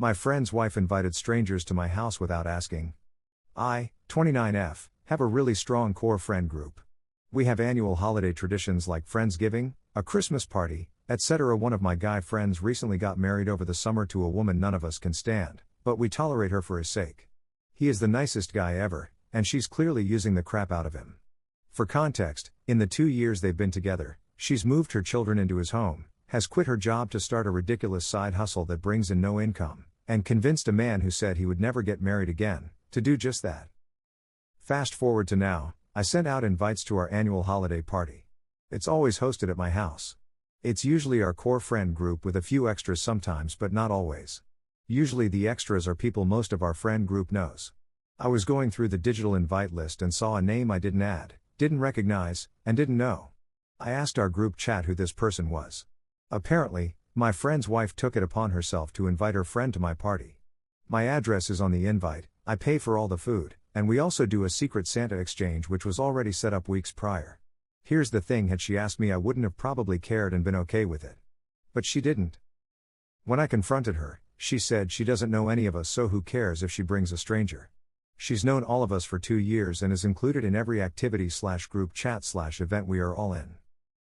My friend's wife invited strangers to my house without asking. I, 29F, have a really strong core friend group. We have annual holiday traditions like Friendsgiving, a Christmas party, etc. One of my guy friends recently got married over the summer to a woman none of us can stand, but we tolerate her for his sake. He is the nicest guy ever, and she's clearly using the crap out of him. For context, in the 2 years they've been together, she's moved her children into his home, has quit her job to start a ridiculous side hustle that brings in no income, and convinced a man who said he would never get married again, to do just that. Fast forward to now, I sent out invites to our annual holiday party. It's always hosted at my house. It's usually our core friend group with a few extras sometimes but not always. Usually the extras are people most of our friend group knows. I was going through the digital invite list and saw a name I didn't add, didn't recognize, and didn't know. I asked our group chat who this person was. Apparently, my friend's wife took it upon herself to invite her friend to my party. My address is on the invite, I pay for all the food, and we also do a secret Santa exchange which was already set up weeks prior. Here's the thing, had she asked me I wouldn't have probably cared and been okay with it. But she didn't. When I confronted her, she said she doesn't know any of us, so who cares if she brings a stranger. She's known all of us for 2 years and is included in every activity/group chat/event we are all in.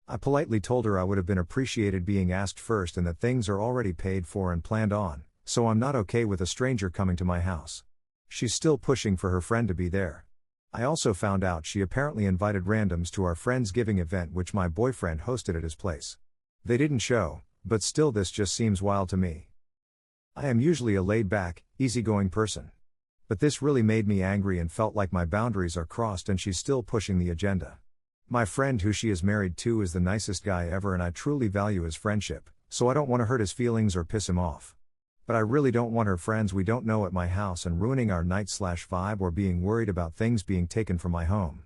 I politely told her I would have been appreciated being asked first and that things are already paid for and planned on, so I'm not okay with a stranger coming to my house. She's still pushing for her friend to be there. I also found out she apparently invited randoms to our Friendsgiving event which my boyfriend hosted at his place. They didn't show, but still this just seems wild to me. I am usually a laid-back, easygoing person. But this really made me angry and felt like my boundaries are crossed and she's still pushing the agenda. My friend who she is married to is the nicest guy ever and I truly value his friendship, so I don't want to hurt his feelings or piss him off. But I really don't want her friends we don't know at my house and ruining our night/vibe or being worried about things being taken from my home.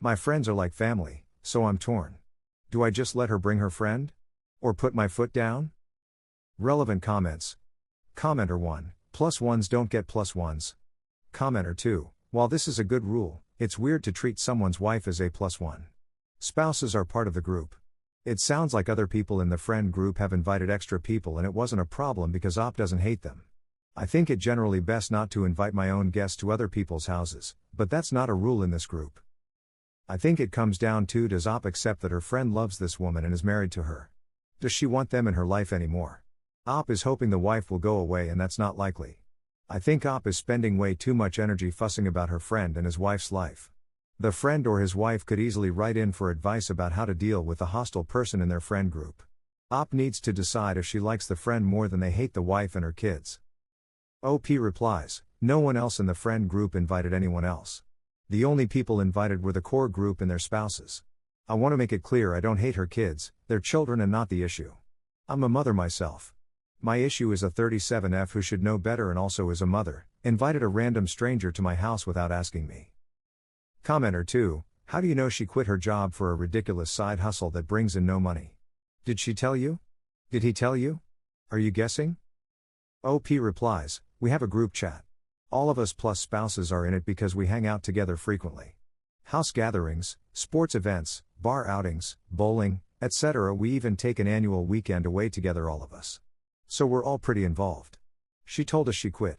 My friends are like family, so I'm torn. Do I just let her bring her friend? Or put my foot down? Relevant comments. Commenter 1, +1s don't get +1s. Commenter 2, while this is a good rule, it's weird to treat someone's wife as a +1. Spouses are part of the group. It sounds like other people in the friend group have invited extra people and it wasn't a problem because Op doesn't hate them. I think it generally best not to invite my own guests to other people's houses, but that's not a rule in this group. I think it comes down to, does Op accept that her friend loves this woman and is married to her? Does she want them in her life anymore? Op is hoping the wife will go away and that's not likely. I think Op is spending way too much energy fussing about her friend and his wife's life. The friend or his wife could easily write in for advice about how to deal with the hostile person in their friend group. Op needs to decide if she likes the friend more than they hate the wife and her kids. OP replies, no one else in the friend group invited anyone else. The only people invited were the core group and their spouses. I want to make it clear I don't hate her kids, their children and not the issue. I'm a mother myself. My issue is a 37F who should know better and also is a mother, invited a random stranger to my house without asking me. Commenter 2, how do you know she quit her job for a ridiculous side hustle that brings in no money? Did she tell you? Did he tell you? Are you guessing? OP replies, we have a group chat. All of us plus spouses are in it because we hang out together frequently. House gatherings, sports events, bar outings, bowling, etc. We even take an annual weekend away together, all of us. So we're all pretty involved. She told us she quit.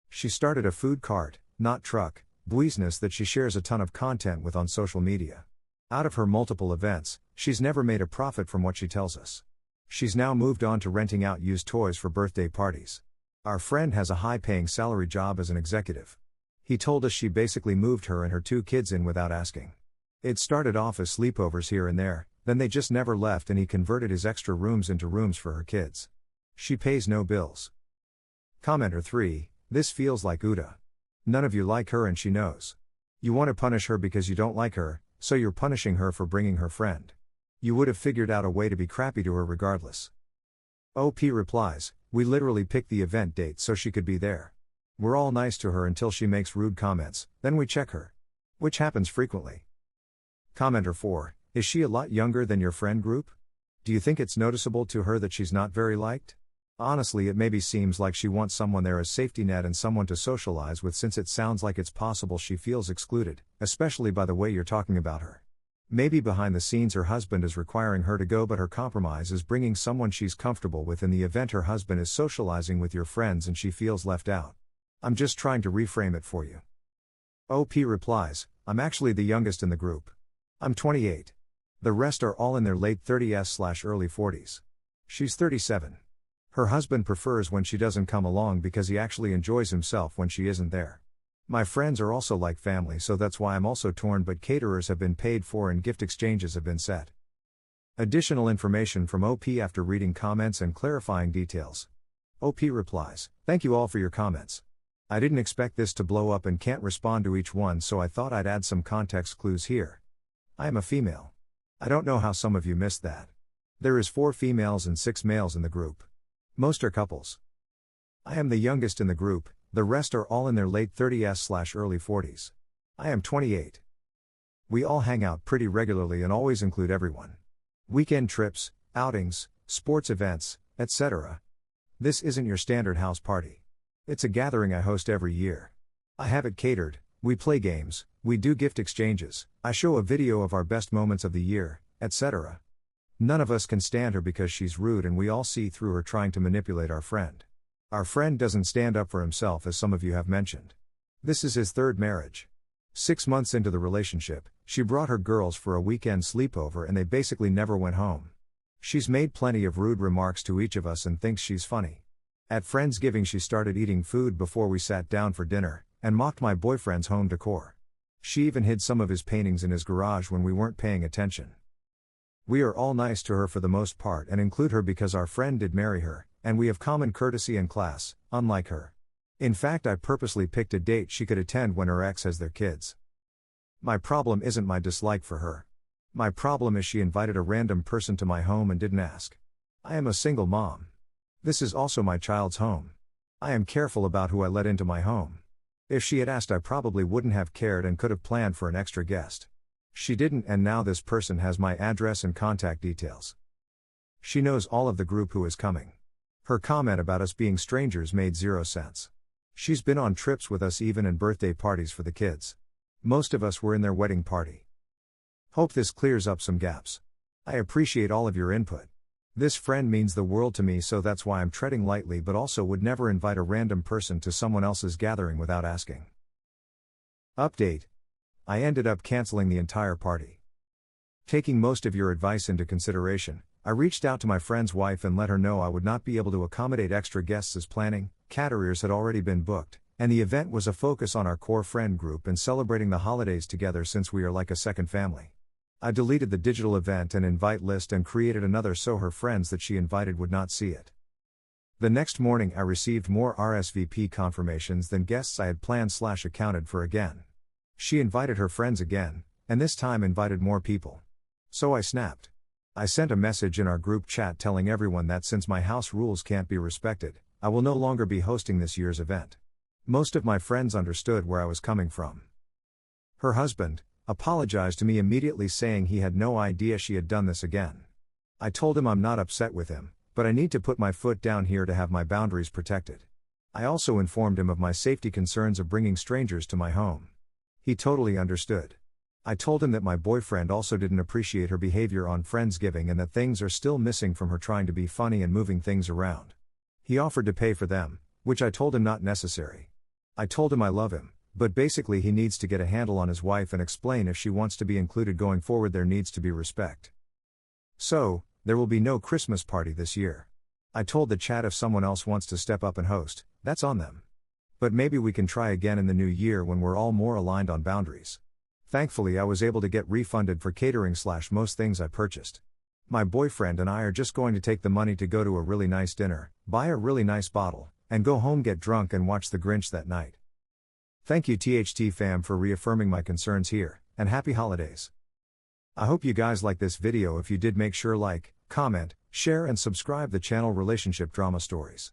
She started a food cart, not truck, business that she shares a ton of content with on social media. Out of her multiple events, she's never made a profit from what she tells us. She's now moved on to renting out used toys for birthday parties. Our friend has a high-paying salary job as an executive. He told us she basically moved her and her 2 kids in without asking. It started off as sleepovers here and there, then they just never left and he converted his extra rooms into rooms for her kids. She pays no bills. Commenter 3, this feels like Uda. None of you like her and she knows. You want to punish her because you don't like her, so you're punishing her for bringing her friend. You would have figured out a way to be crappy to her regardless. OP replies, we literally picked the event date so she could be there. We're all nice to her until she makes rude comments, then we check her. Which happens frequently. Commenter 4, is she a lot younger than your friend group? Do you think it's noticeable to her that she's not very liked? Honestly, it maybe seems like she wants someone there as safety net and someone to socialize with, since it sounds like it's possible she feels excluded, especially by the way you're talking about her. Maybe behind the scenes her husband is requiring her to go, but her compromise is bringing someone she's comfortable with in the event her husband is socializing with your friends and she feels left out. I'm just trying to reframe it for you. OP replies, I'm actually the youngest in the group. I'm 28. The rest are all in their late 30s/early 40s. She's 37. Her husband prefers when she doesn't come along because he actually enjoys himself when she isn't there. My friends are also like family, so that's why I'm also torn, but caterers have been paid for and gift exchanges have been set. Additional information from OP after reading comments and clarifying details. OP replies, thank you all for your comments. I didn't expect this to blow up and can't respond to each one, so I thought I'd add some context clues here. I am a female. I don't know how some of you missed that. There is 4 females and 6 males in the group. Most are couples. I am the youngest in the group, the rest are all in their late 30s/early 40s. I am 28. We all hang out pretty regularly and always include everyone. Weekend trips, outings, sports events, etc. This isn't your standard house party. It's a gathering I host every year. I have it catered, we play games, we do gift exchanges, I show a video of our best moments of the year, etc. None of us can stand her because she's rude and we all see through her trying to manipulate our friend. Our friend doesn't stand up for himself, as some of you have mentioned. This is his 3rd marriage. 6 months into the relationship, she brought her girls for a weekend sleepover and they basically never went home. She's made plenty of rude remarks to each of us and thinks she's funny. At Friendsgiving she started eating food before we sat down for dinner, and mocked my boyfriend's home decor. She even hid some of his paintings in his garage when we weren't paying attention. We are all nice to her for the most part and include her because our friend did marry her, and we have common courtesy and class, unlike her. In fact, I purposely picked a date she could attend when her ex has their kids. My problem isn't my dislike for her. My problem is she invited a random person to my home and didn't ask. I am a single mom. This is also my child's home. I am careful about who I let into my home. If she had asked, I probably wouldn't have cared and could have planned for an extra guest. She didn't, and now this person has my address and contact details. She knows all of the group who is coming. Her comment about us being strangers made 0 sense. She's been on trips with us, even and birthday parties for the kids. Most of us were in their wedding party. Hope this clears up some gaps. I appreciate all of your input. This friend means the world to me, so that's why I'm treading lightly, but also would never invite a random person to someone else's gathering without asking. Update. I ended up canceling the entire party. Taking most of your advice into consideration, I reached out to my friend's wife and let her know I would not be able to accommodate extra guests as planning, caterers had already been booked, and the event was a focus on our core friend group and celebrating the holidays together since we are like a second family. I deleted the digital event and invite list and created another so her friends that she invited would not see it. The next morning I received more RSVP confirmations than guests I had planned/accounted for again. She invited her friends again, and this time invited more people. So I snapped. I sent a message in our group chat telling everyone that since my house rules can't be respected, I will no longer be hosting this year's event. Most of my friends understood where I was coming from. Her husband apologized to me immediately, saying he had no idea she had done this again. I told him I'm not upset with him, but I need to put my foot down here to have my boundaries protected. I also informed him of my safety concerns of bringing strangers to my home. He totally understood. I told him that my boyfriend also didn't appreciate her behavior on Friendsgiving and that things are still missing from her trying to be funny and moving things around. He offered to pay for them, which I told him not necessary. I told him I love him, but basically he needs to get a handle on his wife and explain if she wants to be included going forward, there needs to be respect. So, there will be no Christmas party this year. I told the chat if someone else wants to step up and host, that's on them. But maybe we can try again in the new year when we're all more aligned on boundaries. Thankfully I was able to get refunded for catering/most things I purchased. My boyfriend and I are just going to take the money to go to a really nice dinner, buy a really nice bottle, and go home, get drunk and watch The Grinch that night. Thank you THT fam for reaffirming my concerns here, and happy holidays. I hope you guys like this video. If you did, make sure like, comment, share and subscribe the channel Relationship Drama Stories.